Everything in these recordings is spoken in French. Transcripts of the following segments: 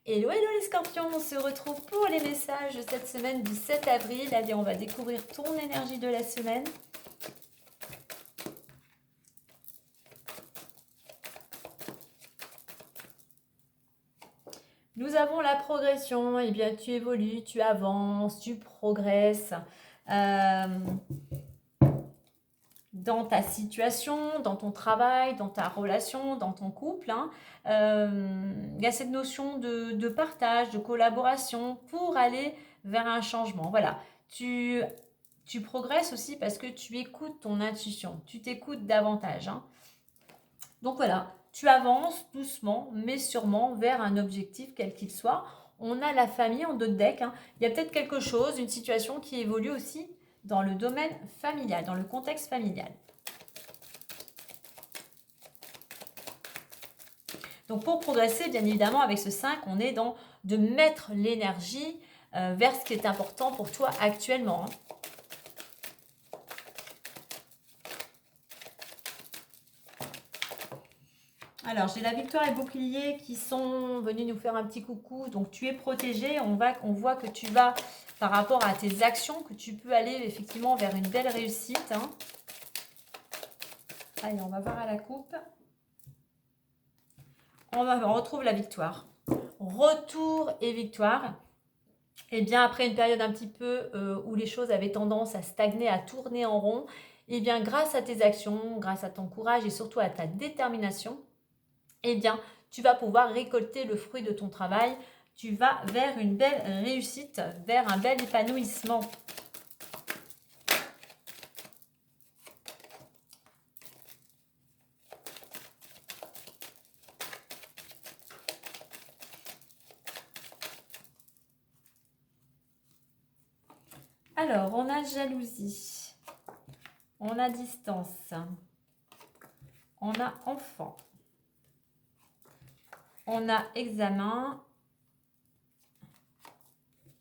Hello, hello les scorpions, on se retrouve pour les messages de cette semaine du 7 avril. Allez, on va découvrir ton énergie de la semaine. Nous avons la progression, eh bien tu évolues, tu avances, tu progresses dans ta situation, dans ton travail, dans ta relation, dans ton couple. Il y a cette notion de partage, de collaboration pour aller vers un changement. Voilà, tu progresses aussi parce que tu écoutes ton intuition, tu t'écoutes davantage. Donc voilà, tu avances doucement mais sûrement vers un objectif quel qu'il soit. On a la famille en dos de deck. Il y a peut-être quelque chose, une situation qui évolue aussi dans le domaine familial, dans le contexte familial. Donc pour progresser, bien évidemment, avec ce 5, on est dans de mettre l'énergie vers ce qui est important pour toi actuellement. Alors, j'ai la victoire et le bouclier qui sont venus nous faire un petit coucou. Donc, tu es protégé. On voit que tu vas, par rapport à tes actions, que tu peux aller effectivement vers une belle réussite. Allez, on va voir à la coupe. On retrouve la victoire. Retour et victoire. Et bien, après une période un petit peu où les choses avaient tendance à stagner, à tourner en rond, et bien, grâce à tes actions, grâce à ton courage et surtout à ta détermination, eh bien, tu vas pouvoir récolter le fruit de ton travail. Tu vas vers une belle réussite, vers un bel épanouissement. Alors, on a jalousie, on a distance, on a enfant, on a examen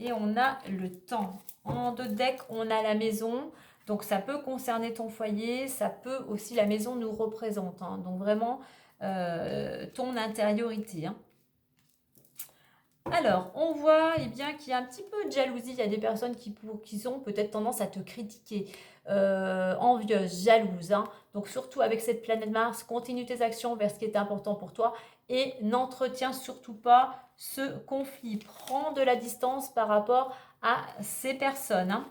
et on a le temps. En deux decks, on a la maison. Donc, ça peut concerner ton foyer, ça peut aussi, la maison nous représente. Donc, vraiment, ton intériorité. Alors, on voit bien qu'il y a un petit peu de jalousie. Il y a des personnes qui ont peut-être tendance à te critiquer, envieuses, jalouses. Donc, surtout avec cette planète Mars, continue tes actions vers ce qui est important pour toi et n'entretiens surtout pas ce conflit. Prends de la distance par rapport à ces personnes.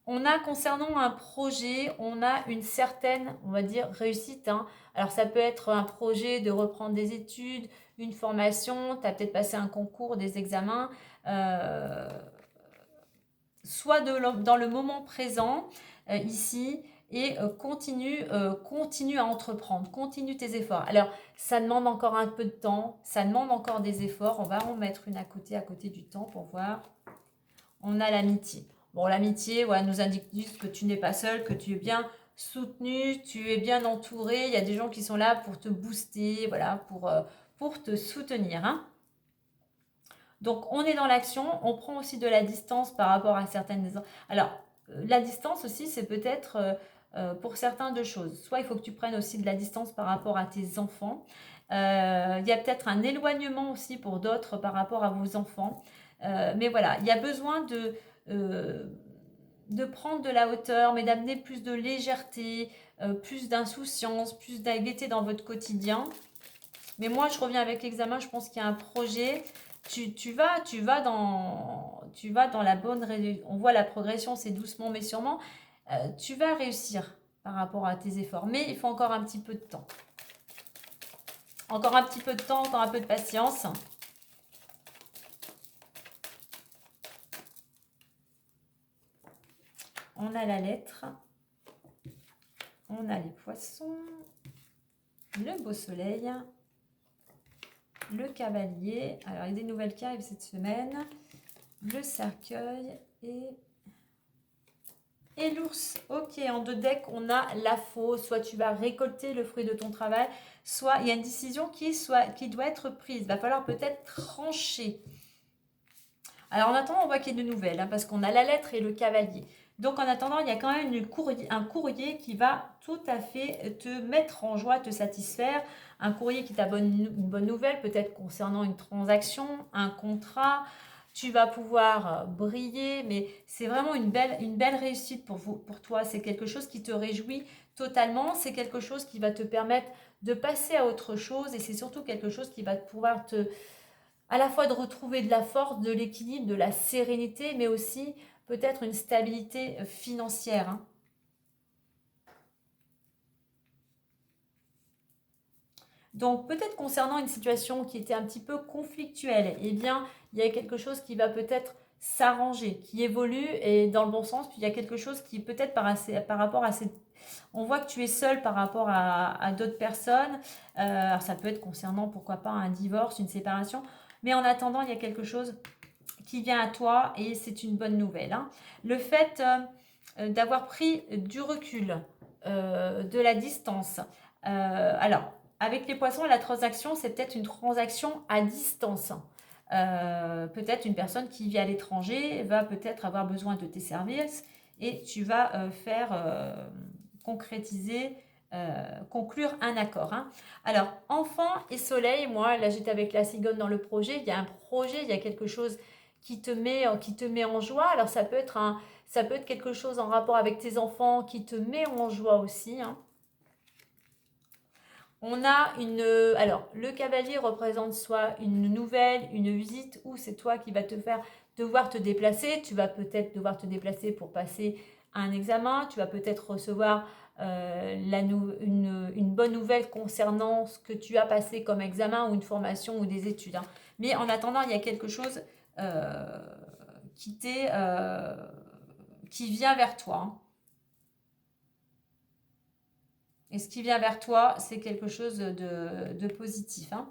On a, concernant un projet, on a une certaine, on va dire, réussite. Alors, ça peut être un projet de reprendre des études, une formation, tu as peut-être passé un concours, des examens. Soit dans le moment présent, ici, et continue à entreprendre, continue tes efforts. Alors, ça demande encore un peu de temps, ça demande encore des efforts. On va en mettre une à côté du temps pour voir. On a l'amitié. Bon, l'amitié nous indique juste que tu n'es pas seul, que tu es bien soutenu, tu es bien entouré. Il y a des gens qui sont là pour te booster, voilà, pour te soutenir. Donc, on est dans l'action. On prend aussi de la distance par rapport à certaines... Alors, la distance aussi, c'est peut-être pour certains deux choses. Soit il faut que tu prennes aussi de la distance par rapport à tes enfants. Il y a peut-être un éloignement aussi pour d'autres par rapport à vos enfants. Mais voilà, il y a besoin de prendre de la hauteur, mais d'amener plus de légèreté, plus d'insouciance, plus d'agaité dans votre quotidien. Mais moi, je reviens avec l'examen, je pense qu'il y a un projet. Tu vas dans la bonne... On voit la progression, c'est doucement mais sûrement. Tu vas réussir par rapport à tes efforts. Mais il faut encore un petit peu de temps. Encore un petit peu de temps, encore un peu de patience. On a la lettre. On a les poissons. Le beau soleil. Le cavalier. Alors, il y a des nouvelles qui arrivent cette semaine. Le cercueil et l'ours. Ok, en deux decks, on a la faux. Soit tu vas récolter le fruit de ton travail, soit il y a une décision qui doit être prise. Il va falloir peut-être trancher. Alors, en attendant, on voit qu'il y a de nouvelles, parce qu'on a la lettre et le cavalier. Donc en attendant, il y a quand même un courrier qui va tout à fait te mettre en joie, te satisfaire. Un courrier qui t'abonne une bonne nouvelle, peut-être concernant une transaction, un contrat. Tu vas pouvoir briller, mais c'est vraiment une belle réussite pour toi. C'est quelque chose qui te réjouit totalement. C'est quelque chose qui va te permettre de passer à autre chose et c'est surtout quelque chose qui va pouvoir te à la fois de retrouver de la force, de l'équilibre, de la sérénité, mais aussi peut-être une stabilité financière, hein. Donc peut-être concernant une situation qui était un petit peu conflictuelle, eh bien il y a quelque chose qui va peut-être s'arranger, qui évolue et dans le bon sens, puis il y a quelque chose qui peut-être par rapport à ces... On voit que tu es seul par rapport à d'autres personnes. Alors ça peut être concernant pourquoi pas un divorce, une séparation, mais en attendant il y a quelque chose qui vient à toi et c'est une bonne nouvelle, hein. Le fait d'avoir pris du recul, de la distance. Alors, avec les poissons, la transaction, c'est peut-être une transaction à distance. Peut-être une personne qui vit à l'étranger va peut-être avoir besoin de tes services et tu vas faire concrétiser, conclure un accord, hein. Alors, enfant et soleil, moi, là j'étais avec la cigogne dans le projet, il y a un projet, il y a quelque chose qui te met en joie. Alors ça peut être quelque chose en rapport avec tes enfants qui te met en joie aussi, hein. On a alors le cavalier représente soit une nouvelle, une visite, ou c'est toi qui vas te faire devoir te déplacer. Tu vas peut-être devoir te déplacer pour passer un examen. Tu vas peut-être recevoir une bonne nouvelle concernant ce que tu as passé comme examen ou une formation ou des études, hein. Mais en attendant, il y a quelque chose euh, qui vient vers toi, hein. Et ce qui vient vers toi, c'est quelque chose de positif, hein.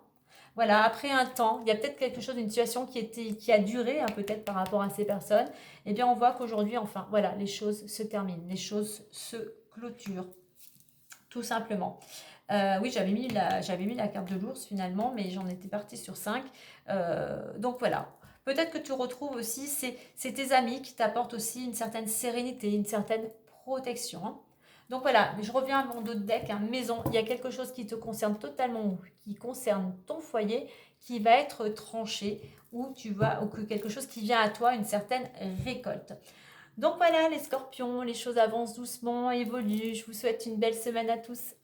Voilà, après un temps, il y a peut-être quelque chose, une situation qui a duré, hein, peut-être par rapport à ces personnes. Eh bien, on voit qu'aujourd'hui, enfin, voilà, les choses se terminent, les choses se clôturent, tout simplement. Oui, j'avais mis la carte de l'ours finalement, mais j'en étais partie sur 5. Donc voilà. Peut-être que tu retrouves aussi, c'est tes amis qui t'apportent aussi une certaine sérénité, une certaine protection, hein. Donc voilà, je reviens à mon autre deck, hein, maison. Il y a quelque chose qui te concerne totalement, qui concerne ton foyer, qui va être tranché, ou que quelque chose qui vient à toi, une certaine récolte. Donc voilà les scorpions, les choses avancent doucement, évoluent. Je vous souhaite une belle semaine à tous.